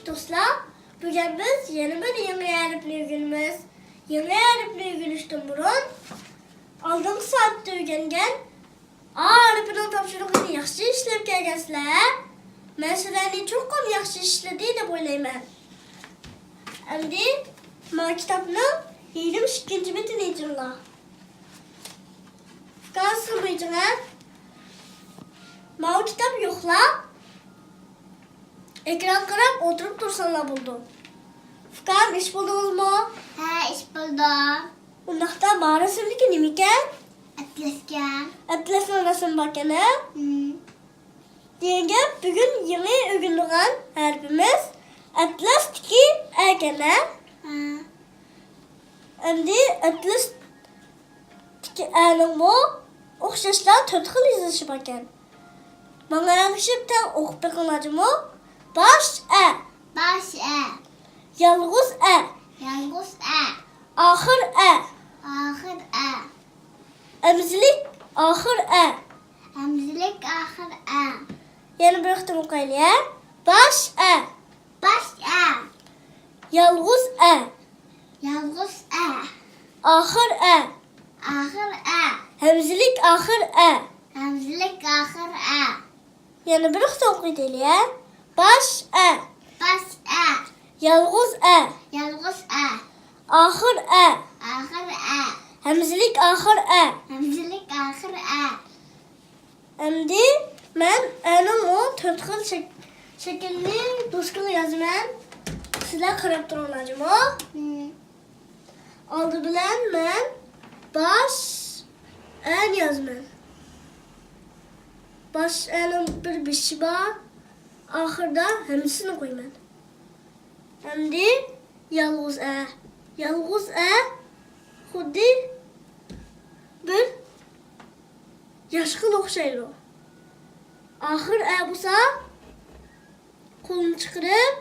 Dostlar, bugün biz yeni bir harfli günümüz. Yeni harfli günüşten burun aldığımız saatte öğrengen A harfinin topşırığını yaxşı işlep kelgensizler. Ben sizlerni çok yaxşı işledi deb o'ylayman. Endi bu kitapning 22 betini icra. Fikasını icra. Bu kitap yo'qlar. Ekran qarab oturup tursanlar bo'ldi. Fikam ish bo'ldingizmi? Ha, ish bo'ldim. Undaqda bu rasmniki nima ekan? Atlasga. Atlasning rasmi bor ekan. Degan gap, bugun yangi o'rgangan harfimiz atlasniki ekan. Ha. Endi atlasniki aning bu o'xshashlar 4 xil yozishi bor ekan. Bana yakışıp o'qib beqinglarmi? Baş e, Baş e. yalğız e, Yalğız e. ahır e, Ahır e. emzilik ahır e. Emzilik ahır e. Yeni bir ihtim okuyalım. Baş e, Baş e. yalğız e, Yalğız e. ahır e. Ahır e. Emzilik ahır e. Emzilik ahır e. Yeni bir ihtim okuyalım. Baş e, Baş e. yalğız e, Yalğız e. ahır e. Ahır e. Emzilik ahır e. Emzilik ahır e. Endi men aning o 4 xil shaklli doskani yozaman. Sizlar qarab turinglarmi? Oldi bilan men baş en yozaman. Baş aning bir bishi bor. Oxirida hammasini qo'yaman. Endi yolg'iz a. Yolg'iz a xuddi bir yashqil o'xshaydi. Oxir a bo'lsa qo'lni chiqarib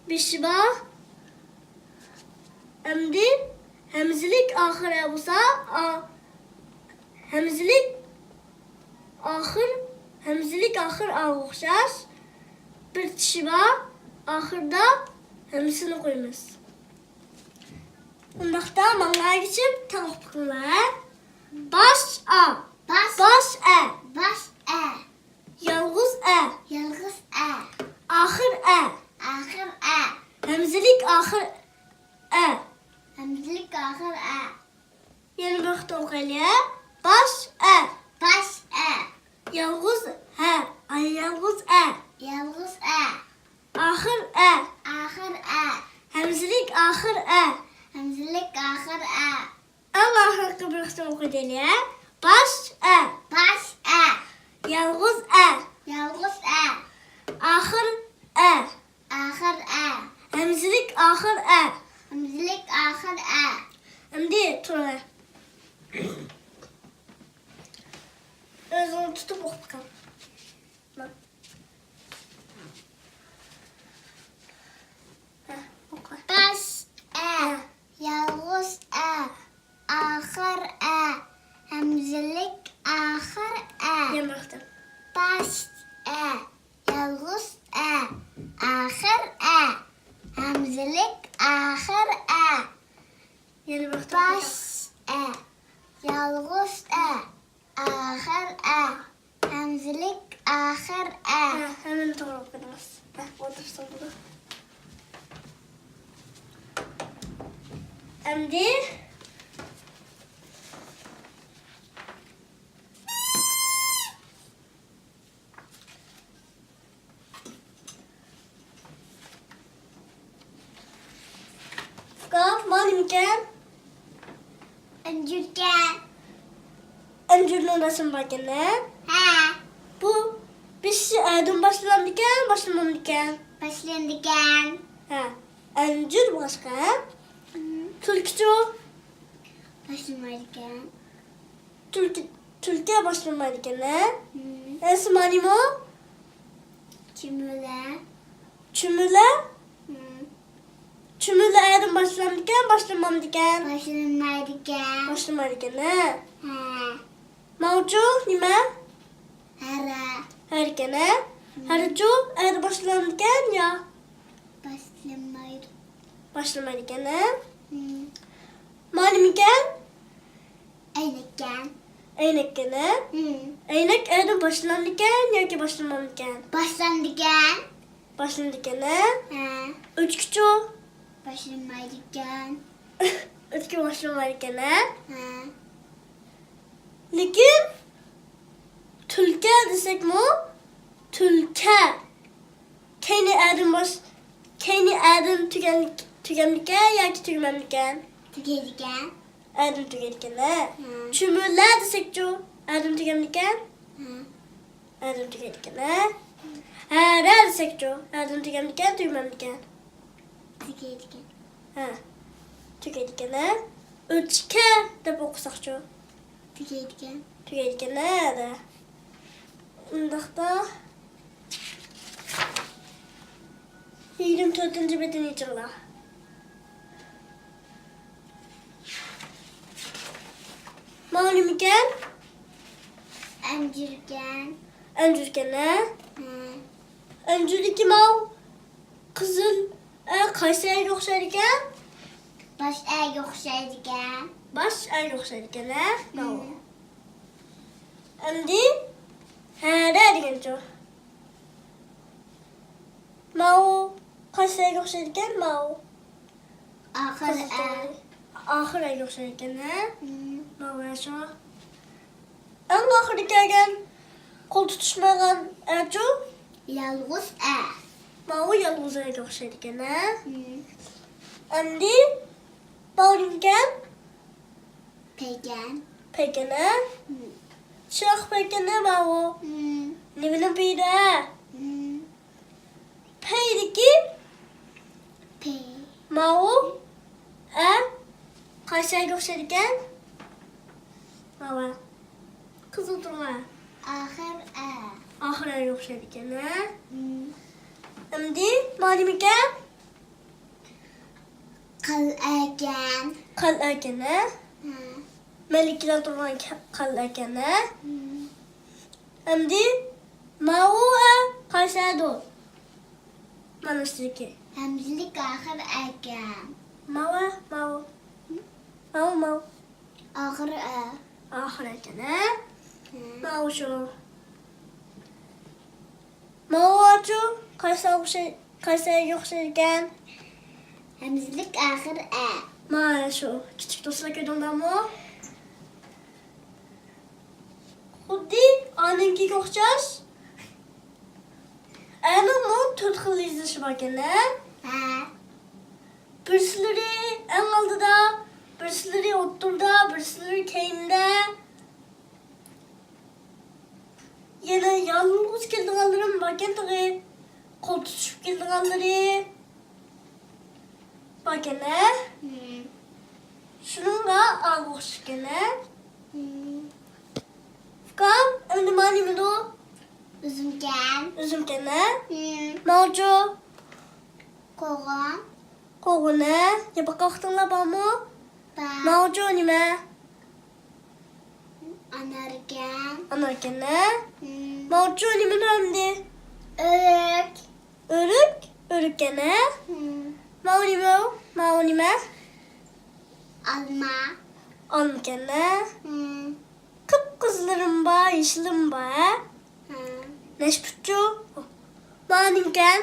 beshi bor. Endi hamzilik oxir a bo'lsa hamzilik oxir a o'xshash bir tishi bor. Oxirida hammasini qo'yamiz. Undaqda menga geçip taqib qilinglar. Baş a. Baş. Baş e. Baş e. Yalğız e. Yalğız e. Ahır e. Ahır e. Hemzilik ahır e. Emzilik ahır e. Yeni bir ihtim okuyalım. Baş e. Baş e. Yalğız he. Ay yalğız e. Yalğız e. Ahır e. Ahır e. Hemzilik ahır e. Emzilik ahır e. En ahırkı bir ihtim okuyalım. Baş e. Baş e. Yalğız e. Yalğız e. Ahır e. Ahır e. Hemzilik ahır e. Emzilik ahır e. Şimdi turlar. Özünü tutup okuyup bakalım. Bak. Oku. Baş e. Yalğız e. Ahır e. Emzilik ahır e. Yeni baktım. Baş e. Yalğız e. Ahır e. Emzilik ahır e. Yeni baktım. Baş e. Yalğız e. Ahır e. Emzilik ahır e. Hemen doğru okudunuz. Otursun bunu. Şimdi malum iken Öncürgen. öncürlüğün resim bakene. Ha. Bu bir şey aydın başlandı iken başlamadı iken. Başlandıgan. Ha. Öncür başka. Türkçe Başlamadıgan. Türkiye başlamadı iken. Resim malum o. Cümle. Çümüle. Çümüle aydın başlandı iken başlamadı iken. Başlamadıgan. Başlamadı iken. Ha. Mavcu nime? Hara. Her iken. Harcu aydın başlandı iken ya. Başlamaydı. Başlamaydı gene. Hmm. Malum iken. Eynekgen. Eynek gene. Hmm. Eynek erden başlandı iken yoki başlamadı iken. Başlandıgen. Başlandı gene. Ha. Üç küçük. Başlamaydıgen. Üç küçük başlamadı gene. Ha. Lekin Türkçe desek mi? Türkçe. Kendi erden tükenliken yoki tükenmemliken. Tüketigen. Erden tükenliken. Hmm. Çümürler desek cu. Erden tükenliken. Ha. Erden tükenliken. Her desek cu. Erden tükenliken tükenmemliken. Tüketigen. Ha. Tükenliken. Üçke de okusak cu. Tüketigen. Tükenliken de. Undakta 24. bedeni cırla. Malum iken Öncürgen. öncürkene. Ha. Öncürdeki mal kızıl Kayseri'ye yokşarken Baş yokşaydıgen. baş yokşarken mal. Hmm. Şimdi her diyen mal Kayseri'ye yokşarken mal. Ahır Ahıra yokşarken Hmm. mal yaşa. En ahırda gelgen kol tutuşmayan ercu Yalğız mal yalnız'a yokşarken. Hmm. Şimdi bağırırken Pegen. pekene Hmm. şah pekene mal. Hmm. Nivine pide. Hmm. Peydeki P. mal Kayseri'ye yokşarken mal. Kızıl durma. Ahır Ahıra yokşarken. Hmm. Şimdi malum iken Kalegen. kalırken Ha. Melikler durma kalırken. Hmm. Şimdi mal Kayseri'ye dur. Manastırki. Hemzilik ahır egen. Mal. Mal. Ahır Ahırken. Ha. Mal şu. Mal şu. Kayseri'ye yokşarken. Hemzilik ahır Mal şu. Küçük dostlar köyünden mı? Hadi anenki kokacağız. Anamın tört xil izlişi var gene. Ha. Birisileri en aldıda, birisileri oturda, birisileri keyinde. Yine yalnız keldiğinlerim bakın tabi. Kol tutuşup keldiğinleri. Bakın ne? Hmm. Şununla ağır gene. Hmm. Fukam, emdi manimi do. Üzümgen. Üzüm gene. Hmm. Mavcu. Koğan. Koğune. Yapa kalktınla bağımı. Ba. Mavcu nime. Anargen. Anarken ne? Hmm. Mavcu nimin ömdi. Örük. Örük gene. Hmm. Mav nime. Alma. An gene. Hmm. Kıpkızlarım ba, yeşilim ba. Ha. Neşpütçu. Manim gen.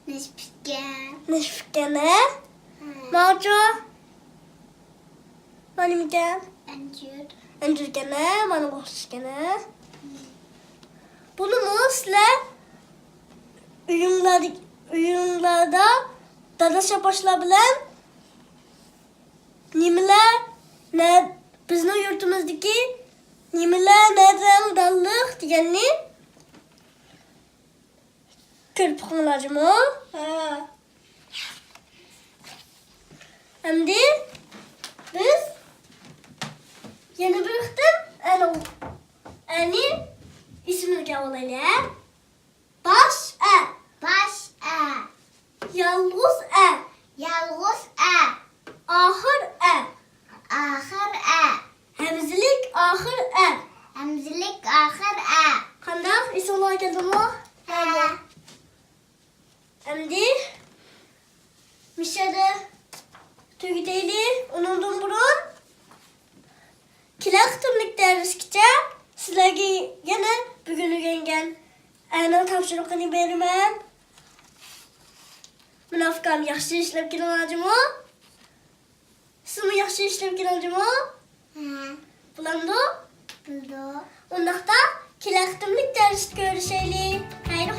Neşpitgen. Neşpük gene. Ha. Mavcu. Manim gen. Öncür. Öncür gene. Manım hoş gene. Bunu musle uyumlarda dadaşa başlayabilen nimeler ne bizim yurtumuzdaki nimeler nereden dallık diyenini körüp kımılacımı. Hem de biz yeni bıraktım yani ismini kavalayla. Baş Baş yalnız Yalğız ahır Ahır hemzilik ahır Hemzilik ahır Kandak isim olarak geldi mi? Ha. Hem de tügüdeyli, onundan burun. Kilak tümlük derskice sizlerge gene bugün öğrengen aynen tavşırıqını bermem. Münafıqam yaxşı işlep geleceğim. Sımı yaxşı işlep geleceğim. Bulandı. Buldu. Ondaqda kilak tümlük ders görüşelim. Hayır